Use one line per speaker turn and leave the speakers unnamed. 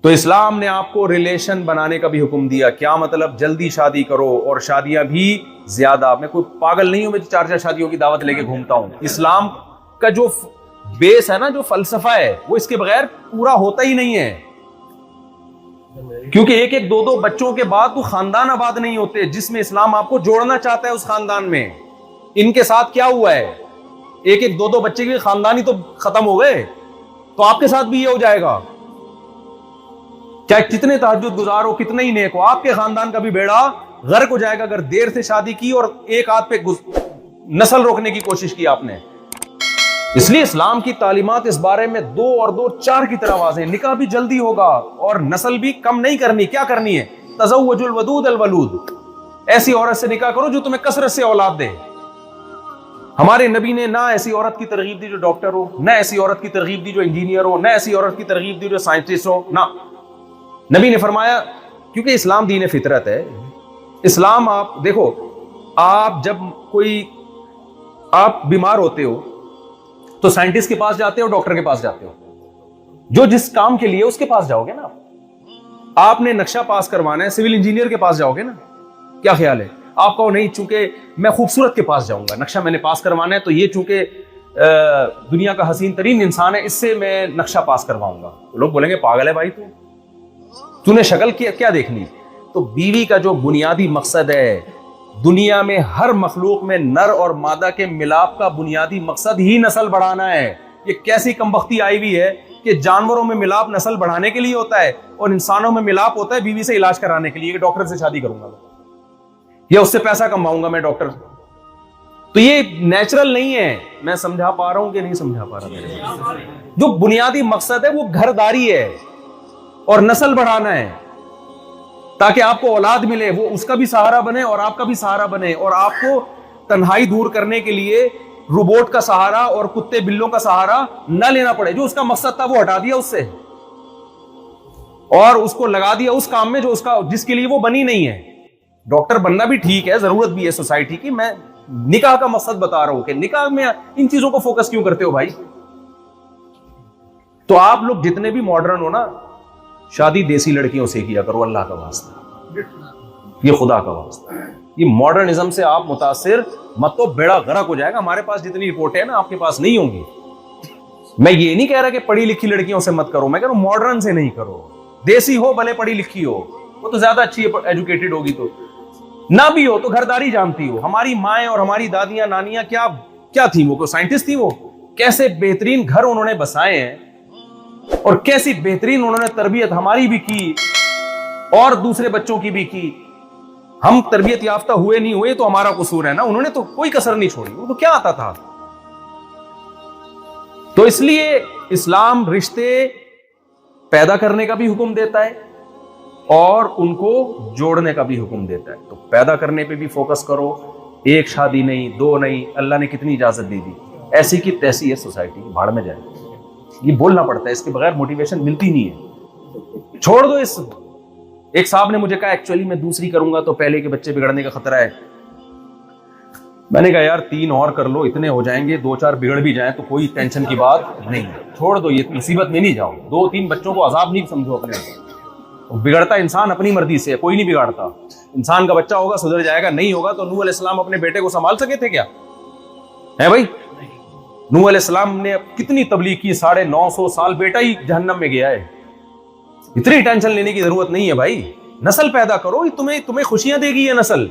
تو اسلام نے آپ کو ریلیشن بنانے کا بھی حکم دیا. کیا مطلب؟ جلدی شادی کرو اور شادیاں بھی زیادہ. میں کوئی پاگل نہیں ہوں میں 4 شادیوں کی دعوت لے کے گھومتا ہوں. اسلام کا جو بیس ہے نا، جو فلسفہ ہے، وہ اس کے بغیر پورا ہوتا ہی نہیں ہے. کیونکہ 1-2 بچوں کے بعد تو خاندان آباد نہیں ہوتے. جس میں اسلام آپ کو جوڑنا چاہتا ہے اس خاندان میں. ان کے ساتھ کیا ہوا ہے؟ 1-2 بچے کے خاندان ہی تو ختم ہو گئے. تو آپ کے ساتھ بھی یہ ہو جائے گا. چاہے کتنے تہجد گزار ہو، کتنے ہی نیک ہو، آپ کے خاندان کا بھی بیڑا غرق ہو جائے گا اگر دیر سے شادی کی اور ایک ہاتھ پہ نسل روکنے کی کوشش کی آپ نے. اس لیے اسلام کی تعلیمات اس بارے میں 2 اور 2 4 کی طرح واضح. نکاح بھی جلدی ہوگا اور نسل بھی کم نہیں کرنی. کیا کرنی ہے؟ تزوج الودود الولود. ایسی عورت سے نکاح کرو جو تمہیں کثرت سے اولاد دے. ہمارے نبی نے نہ ایسی عورت کی ترغیب دی جو ڈاکٹر ہو، نہ ایسی عورت کی ترغیب دی جو انجینئر ہو، نہ ایسی عورت کی ترغیب دی جو سائنٹسٹ ہو. نہ، نبی نے فرمایا کیونکہ اسلام دین فطرت ہے. اسلام آپ دیکھو، آپ جب آپ بیمار ہوتے ہو تو سائنٹسٹ کے پاس جاتے ہو، ڈاکٹر کے پاس جاتے ہو. جو جس کام کے لیے اس کے پاس جاؤ گے نا. آپ نے نقشہ پاس کروانا ہے، سول انجینئر کے پاس جاؤ گے نا. کیا خیال ہے؟ آپ کہو نہیں، چونکہ میں خوبصورت کے پاس جاؤں گا، نقشہ میں نے پاس کروانا ہے تو یہ چونکہ دنیا کا حسین ترین انسان ہے، اس سے میں نقشہ پاس کرواؤں گا. تو لوگ بولیں گے پاگل ہے بھائی تو نے شکل کیا دیکھنی. تو بیوی کا جو بنیادی مقصد ہے، دنیا میں ہر مخلوق میں نر اور مادہ کے ملاپ کا بنیادی مقصد ہی نسل بڑھانا ہے. یہ کیسی کمبختی آئی ہوئی ہے کہ جانوروں میں ملاپ نسل بڑھانے کے لیے ہوتا ہے اور انسانوں میں ملاپ ہوتا ہے بیوی سے علاج کرانے کے لیے کہ ڈاکٹر سے شادی کروں گا یا اس سے پیسہ کماؤں گا میں ڈاکٹر. تو یہ نیچرل نہیں ہے. میں سمجھا پا رہا ہوں کہ نہیں سمجھا پا رہا؟ جو بنیادی مقصد ہے وہ گھرداری ہے اور نسل بڑھانا ہے تاکہ آپ کو اولاد ملے، وہ اس کا بھی سہارا بنے اور آپ کا بھی سہارا بنے، اور آپ کو تنہائی دور کرنے کے لیے روبوٹ کا سہارا اور کتے بلوں کا سہارا نہ لینا پڑے. جو اس کا مقصد تھا وہ ہٹا دیا اس سے اور اس کو لگا دیا اس کام میں جس کے لیے وہ بنی نہیں ہے. ڈاکٹر بننا بھی ٹھیک ہے، ضرورت بھی ہے سوسائٹی کی. میں نکاح کا مقصد بتا رہا ہوں کہ نکاح میں ان چیزوں کو فوکس کیوں کرتے ہو بھائی؟ تو آپ لوگ جتنے بھی ماڈرن ہو نا، شادی دیسی لڑکیوں سے کیا کرو اللہ کا واسطہ، یہ خدا کا واسطہ. یہ ماڈرنزم سے آپ متاثر مت تو بیڑا غرق ہو جائے گا. ہمارے پاس جتنی رپورٹیں ہیں نا آپ کے پاس نہیں ہوں گی. میں یہ نہیں کہہ رہا کہ پڑھی لکھی لڑکیوں سے مت کرو، میں کہہ رہا ہوں ماڈرن سے نہیں کرو. دیسی ہو بھلے پڑھی لکھی ہو، وہ تو زیادہ اچھی ایجوکیٹڈ ہوگی، تو نہ بھی ہو تو گھرداری جانتی ہو. ہماری مائیں اور ہماری دادیاں نانیاں کیا تھیں؟ وہ سائنٹسٹ تھی. وہ کیسے بہترین گھر انہوں نے بسائے ہیں اور کیسی بہترین انہوں نے تربیت ہماری بھی کی اور دوسرے بچوں کی بھی کی. ہم تربیت یافتہ ہوئے نہیں ہوئے تو ہمارا قصور ہے نا. انہوں نے تو کوئی کسر نہیں چھوڑی. وہ تو کیا آتا تھا. تو اس لیے اسلام رشتے پیدا کرنے کا بھی حکم دیتا ہے اور ان کو جوڑنے کا بھی حکم دیتا ہے. تو پیدا کرنے پہ بھی فوکس کرو. 1 شادی نہیں، 2 نہیں. اللہ نے کتنی اجازت دی. ایسی کی تیسی ہے سوسائٹی، بھاڑ میں جائے. یہ بولنا پڑتا ہے، اس کے بغیر موٹیویشن ملتی نہیں ہے. چھوڑ دو اس. ایک صاحب نے مجھے کہا ایکچولی میں دوسری کروں گا تو پہلے کے بچے بگڑنے کا خطرہ ہے. میں نے کہا یار 3 اور کر لو، اتنے ہو جائیں گے. 2-4 بگڑ بھی جائیں تو کوئی ٹینشن کی بات نہیں. چھوڑ دو، یہ مصیبت میں نہیں جاؤ. 2-3 بچوں کو عذاب نہیں سمجھو اپنے. بگڑتا انسان اپنی مرضی سے، کوئی نہیں بگاڑتا. انسان کا بچہ ہوگا سدھر جائے گا، نہیں ہوگا. تو نوح علیہ السلام اپنے بیٹے کو سنبھال سکے تھے کیا؟ ہے بھائی؟ نوح علیہ السلام نے کتنی تبلیغ کی، 950 سال بیٹا ہی جہنم میں گیا ہے. اتنی ٹینشن لینے کی ضرورت نہیں ہے بھائی. نسل پیدا کرو، تمہیں خوشیاں دے گی یہ نسل.